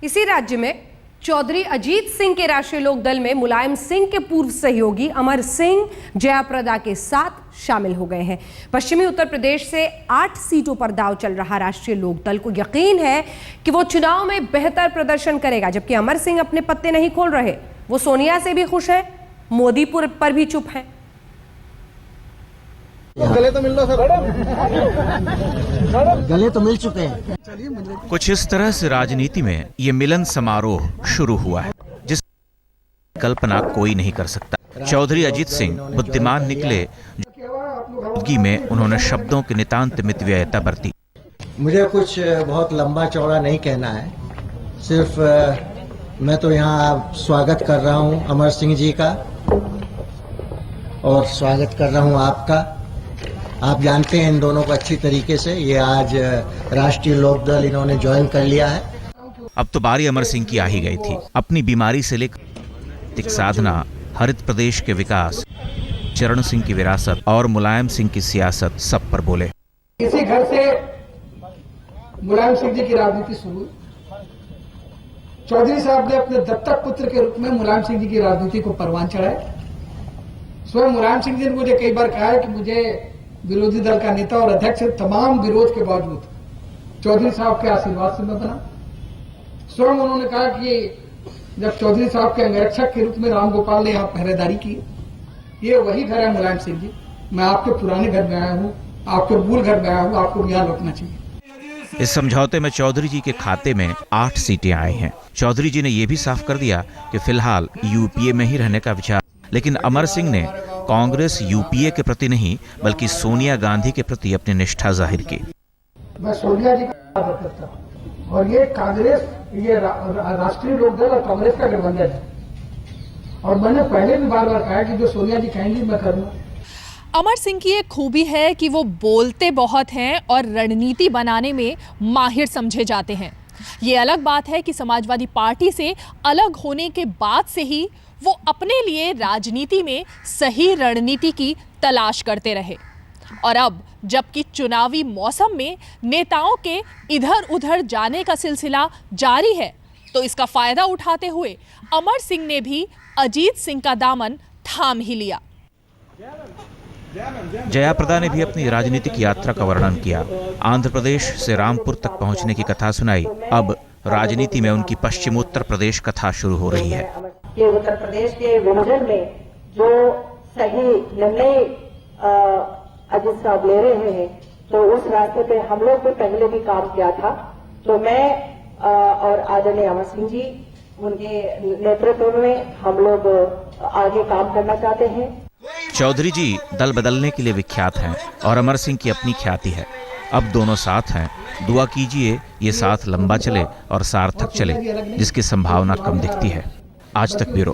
इसी राज्य में चौधरी अजीत सिंह के राष्ट्रीय लोकदल में मुलायम सिंह के पूर्व सहयोगी अमर सिंह जयाप्रदा के साथ शामिल हो गए हैं। पश्चिमी उत्तर प्रदेश से 8 सीटों पर दांव चल रहा राष्ट्रीय लोकदल को यकीन है कि वो चुनाव में बेहतर प्रदर्शन करेगा, जबकि अमर सिंह अपने पत्ते नहीं खोल रहे। वो सोनिया से भी खुश है, मोदी पर भी चुप है। गले तो मिल लो सर। गले तो मिल चुके हैं। कुछ इस तरह से राजनीति में ये मिलन समारोह शुरू हुआ है जिस कल्पना कोई नहीं कर सकता। चौधरी अजीत सिंह बुद्धिमान निकले, मौजूदगी में उन्होंने शब्दों की नितांत मितव्ययता बरती। मुझे कुछ बहुत लंबा चौड़ा नहीं कहना है, सिर्फ मैं तो यहाँ स्वागत कर रहा हूँ अमर सिंह जी का और स्वागत कर रहा हूँ आपका। आप जानते हैं इन दोनों को अच्छी तरीके से, ये आज राष्ट्रीय लोकदल इन्होंने ज्वाइन कर लिया है। अब तो बारी अमर सिंह की आ ही गई थी। अपनी बीमारी से लेकर साधना, हरित प्रदेश के विकास, चरण सिंह की विरासत और मुलायम सिंह की सियासत, सब पर बोले। इसी घर से मुलायम सिंह जी की राजनीति शुरू। चौधरी साहब ने अपने दत्तक पुत्र के रूप में मुलायम सिंह जी की राजनीति को परवान चढ़ाया। स्वयं मुलायम सिंह जी ने मुझे कई बार कहा है कि मुझे विरोधी दल का नेता और अध्यक्ष तमाम विरोध के बावजूद चौधरी साहब के आशीर्वाद से मैं बना। स्वयं उन्होंने कहा कि जब चौधरी साहब के अंगरक्षक के रूप में राम गोपाल ने यहाँ पहरेदारी की, ये वही घर है मुलायम सिंह जी। मैं आपके पुराने घर में आया हूँ, आपके मूल घर में आया हूँ, आपको यहाँ लौटना चाहिए। इस समझौते में चौधरी जी के खाते में 8 सीटें आई हैं। चौधरी जी ने यह भी साफ कर दिया कि फिलहाल यूपीए में ही रहने का विचार, लेकिन अमर सिंह ने कांग्रेस यूपीए के प्रति नहीं बल्कि सोनिया गांधी के प्रति अपनी निष्ठा जाहिर की। मैं सोनिया जी का आदर करता हूँ और ये कांग्रेस, ये राष्ट्रीय लोकदल और कांग्रेस का गठबंधन है और मैंने पहले भी बार बार कहा कि जो सोनिया जी कहेंगी मैं करूँगा। अमर सिंह की एक खूबी है कि वो बोलते बहुत हैं और रणनीति बनाने में माहिर समझे जाते हैं। ये अलग बात है कि समाजवादी पार्टी से अलग होने के बाद से ही वो अपने लिए राजनीति में सही रणनीति की तलाश करते रहे, और अब जबकि चुनावी मौसम में नेताओं के इधर उधर जाने का सिलसिला जारी है, तो इसका फायदा उठाते हुए अमर सिंह ने भी अजीत सिंह का दामन थाम ही लिया। जयाप्रदा ने भी अपनी राजनीतिक यात्रा का वर्णन किया। आंध्र प्रदेश से रामपुर तक पहुंचने की कथा सुनाई। अब राजनीति में उनकी पश्चिमोत्तर प्रदेश कथा शुरू हो रही है। कि उत्तर प्रदेश के विभाजन में जो सही निर्णय अजीत साहब ले रहे हैं, तो उस रास्ते पे हम लोग भी पहले भी काम किया था। तो मैं और आदरणीय अमर सिंह जी, उनके नेतृत्व में हम लोग आगे काम करना चाहते हैं। चौधरी जी दल बदलने के लिए विख्यात हैं और अमर सिंह की अपनी ख्याति है। अब दोनों साथ हैं। दुआ कीजिए ये साथ लंबा चले और सार्थक चले, जिसकी संभावना कम दिखती है। आज तक ब्यूरो।